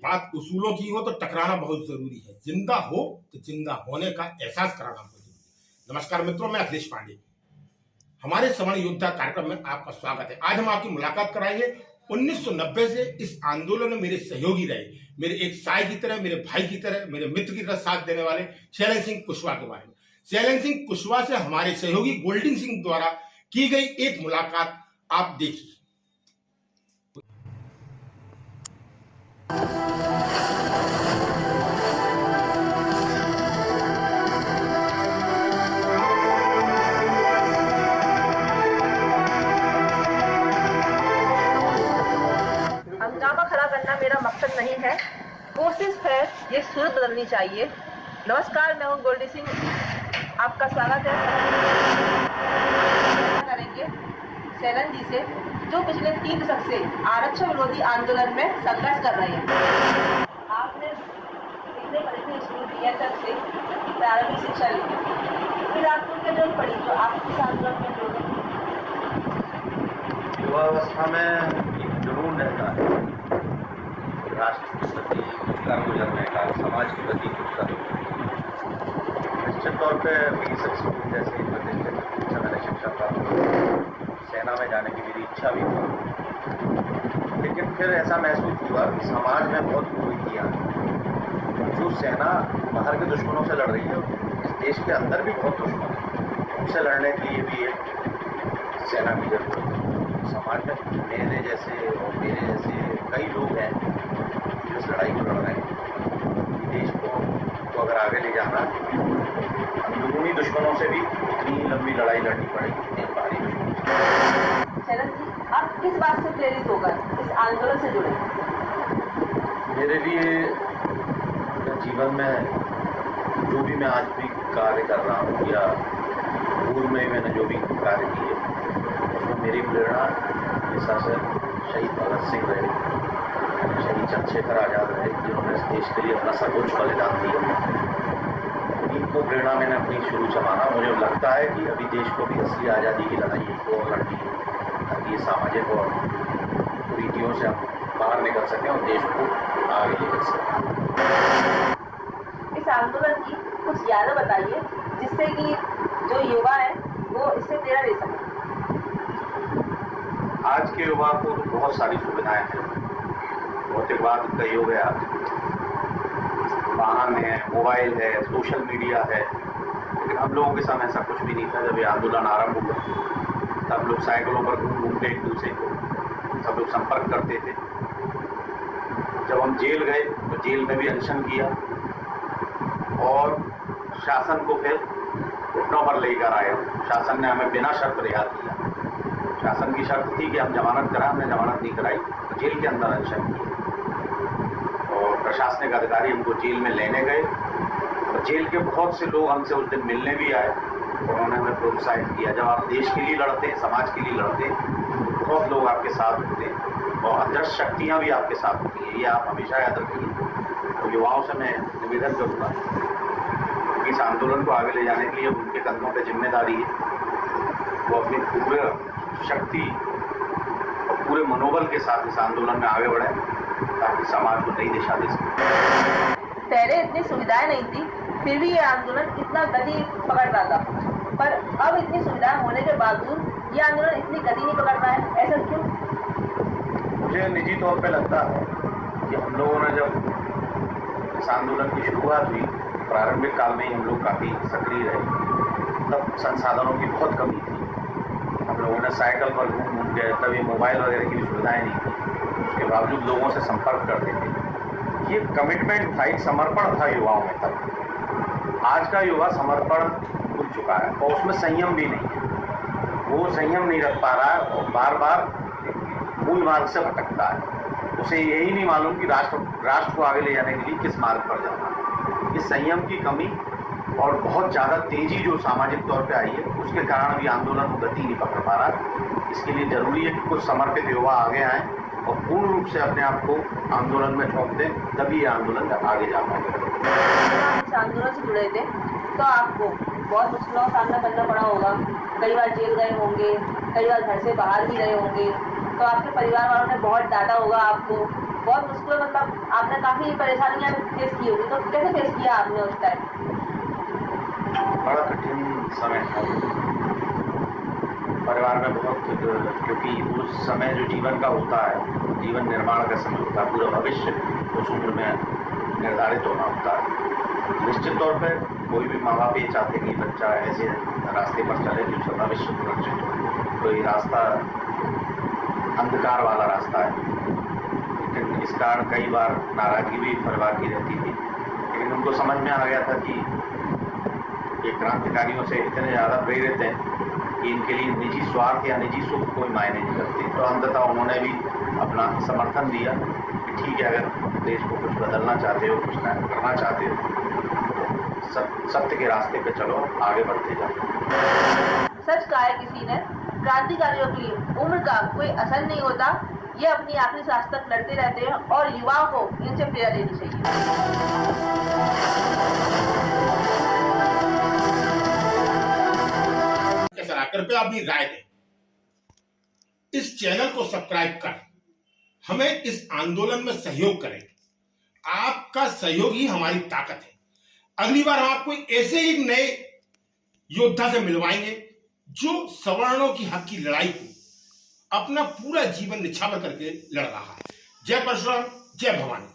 बात उसूलों की हो तो टकराना बहुत जरूरी है। जिंदा हो तो जिंदा होने का एहसास कराना बहुत जरूरी है। नमस्कार मित्रों, मैं अखिलेश पांडे, हमारे सवर्ण योद्धा कार्यक्रम में आपका स्वागत है। आज हम आपकी मुलाकात कराएंगे 1990 से इस आंदोलन में मेरे सहयोगी रहे, मेरे एक साई की तरह, मेरे भाई की तरह, मेरे मित्र की तरह साथ देने वाले शैलेंद्र सिंह कुशवाहा के बारे में। शैलेंद्र सिंह कुशवाहा से हमारे सहयोगी गोल्डन सिंह द्वारा की गई एक मुलाकात आप देखिए। हंगामा खड़ा करना मेरा मकसद नहीं है, कोशिश है ये सूरत बदलनी चाहिए। नमस्कार, मैं हूँ गोल्डी सिंह, आपका स्वागत है। करेंगे शैलेंद्र जी से, जो पिछले 3 दशक से आरक्षण विरोधी आंदोलन में संघर्ष कर रहे हैं। आपने कितने बड़े थे स्कूल BSF से प्रारंभिक शिक्षा ली, फिर आपको क्या जरूरत पड़ी जो आप इस आंदोलन में जुड़े? युवावस्था में जुनून रहता है, राष्ट्र के प्रति कुछ कर गुजरने का, समाज के प्रति कुछ कर। निश्चित तौर पर BSF स्कूल जैसे प्रतिष्ठित स्कूल से मैंने शिक्षा प्राप्त की, सेना में जाने की मेरी इच्छा भी थी। लेकिन फिर ऐसा महसूस हुआ कि समाज में बहुत कुरीतियाँ हैं। जो सेना बाहर के दुश्मनों से लड़ रही है, इस देश के अंदर भी बहुत दुश्मन है, उनसे लड़ने के लिए भी एक सेना की जरूरत है। समाज में मेरे जैसे और मेरे जैसे कई लोग हैं जो इस लड़ाई को लड़ रहे हैं। देश को अगर आगे ले जाना, अंदरूनी दुश्मनों से भी इतनी लंबी लड़ाई लड़नी पड़ेगी, इतने भारी दुश्मनों से। शैलेंद्र जी, आप किस बात से प्रेरित होकर इस आंदोलन से जुड़े? मेरे लिए जीवन में जो भी मैं आज भी कार्य कर रहा हूँ या पूर्व में मैंने जो भी कार्य किए, उसमें मेरी प्रेरणा हमेशा से शहीद भगत सिंह रहे, शहीद चंद्रशेखर आज़ाद रहे, जिन्होंने इस देश के लिए अपना सर्वोच्च बलिदान दिया। इनको प्रेरणा मैंने अपनी शुरू से माना। मुझे लगता है कि अभी देश को भी असली आज़ादी की लड़ाई को लड़नी है, ताकि सामाजिक और कुरीतियों से हम बाहर निकल सकें और देश को आगे लेकर सकें। इस आंदोलन की कुछ यादें बताइए, जिससे कि जो युवा है वो इससे प्रेरणा ले सके। आज के युवा को तो बहुत सारी सुविधाएं हैं, भौतिकवाद का युग है, आज वाहन है, मोबाइल है, सोशल मीडिया है। लेकिन हम लोगों के समय ऐसा कुछ भी नहीं था। जब ये आंदोलन आरंभ हुआ तब लोग साइकिलों पर घूम के एक दूसरे को सब लोग संपर्क करते थे। जब हम जेल गए तो जेल में भी अनशन किया और शासन को फिर घुटनों पर लेकर आया। शासन ने हमें बिना शर्त रिहा किया। शासन की शर्त थी कि हम जमानत कराएं, हमने जमानत नहीं कराई तो जेल के अंदर अनशन किया और प्रशासनिक अधिकारी हमको जेल में लेने गए और जेल के बहुत से लोग हमसे उस दिन मिलने भी आए। उन्होंने हमें प्रोत्साहित किया। जब आप देश के लिए लड़ते हैं, समाज के लिए लड़ते हैं, तो बहुत लोग आपके साथ होते हैं और अदृश्य शक्तियाँ भी आपके साथ होती हैं। ये आप हमेशा याद रखिए। तो युवाओं से मैं निवेदन करूँगा कि इस आंदोलन को आगे ले जाने के लिए उनके कंधों पर जिम्मेदारी है, वो अपनी पूरे शक्ति और पूरे मनोबल के साथ इस आंदोलन में आगे बढ़े, ताकि समाज को नई दिशा दे सके। पहले इतनी सुविधाएं नहीं थी, फिर भी ये आंदोलन इतना गति पकड़ रहा था, पर अब इतनी सुविधाएं होने के बावजूद ये आंदोलन इतनी गति नहीं पकड़ रहा है। ऐसा क्यों? मुझे निजी तौर पे लगता है कि हम लोगों ने जब इस आंदोलन की शुरुआत हुई, प्रारंभिक काल में ही हम लोग काफ़ी सक्रिय रहे, तब संसाधनों की बहुत कमी थी। हम लोगों ने साइकिल पर घूम के, तभी मोबाइल वगैरह की भी सुविधाएं नहीं थी, उसके बावजूद लोगों से संपर्क करते थे। ये कमिटमेंट था, एक समर्पण था युवाओं में तब। आज का युवा समर्पण भूल चुका है और उसमें संयम भी नहीं है। वो संयम नहीं रख पा रहा है और बार बार मूल मार्ग से भटकता है। उसे यही नहीं मालूम कि राष्ट्र को आगे ले जाने के लिए किस मार्ग पर जाना है। इस संयम की कमी और बहुत ज़्यादा तेज़ी जो सामाजिक तौर पे आई है, उसके कारण भी आंदोलन को गति नहीं पकड़ पा रहा। इसके लिए ज़रूरी है कि कुछ समर्पित युवा आगे आएँ और पूर्ण रूप से अपने आप को आंदोलन में झोंक दें, तभी ये आंदोलन आगे जा पाएगा। इस आंदोलन से जुड़े थे तो आपको बहुत मुश्किलों का सामना करना पड़ा होगा। कई बार जेल गए होंगे, कई बार घर से बाहर भी गए होंगे, तो आपके परिवार वालों ने बहुत डांटा होगा आपको, बहुत मुश्किल, मतलब आपने काफी परेशानियां फेस की होगी, तो कैसे फेस किया आपने उस टाइम? बड़ा कठिन समय था परिवार में बहुत, क्योंकि उस समय जो जीवन का होता है, जीवन निर्माण का समय होता है, पूरा भविष्य उस उम्र में निर्धारित होना होता है। निश्चित तौर पर कोई भी माँ बाप ये चाहते कि बच्चा ऐसे रास्ते पर चले कि उसका भविष्य सुरक्षित हो। तो ये रास्ता अंधकार वाला रास्ता है, लेकिन इस कारण कई बार नाराजगी भी परिवार की रहती थी। लेकिन उनको समझ में आ गया था कि ये क्रांतिकारियों से इतने ज़्यादा प्रेरित हैं कि इनके लिए निजी स्वार्थ या निजी सुख कोई मायने नहीं रखते। तो अंततः उन्होंने भी अपना समर्थन दिया कि ठीक है, अगर देश को कुछ बदलना चाहते हो, कुछ नया करना चाहते हो, तो सत्य के रास्ते पे चलो, आगे बढ़ते जाओ। सच कहा है किसी ने, क्रांतिकारियों के लिए उम्र का कोई असर नहीं होता, ये अपनी आखिरी सांस तक लड़ते रहते हैं और युवाओं को इनसे प्रेरणा लेनी चाहिए। कृपया अपनी राय दें। इस चैनल को सब्सक्राइब कर हमें इस आंदोलन में सहयोग करें। आपका सहयोग ही हमारी ताकत है। अगली बार हम आपको ऐसे ही नए योद्धा से मिलवाएंगे जो सवर्णों की हक की लड़ाई को अपना पूरा जीवन निछावर करके लड़ रहा है। जय परशुराम, जय भवानी।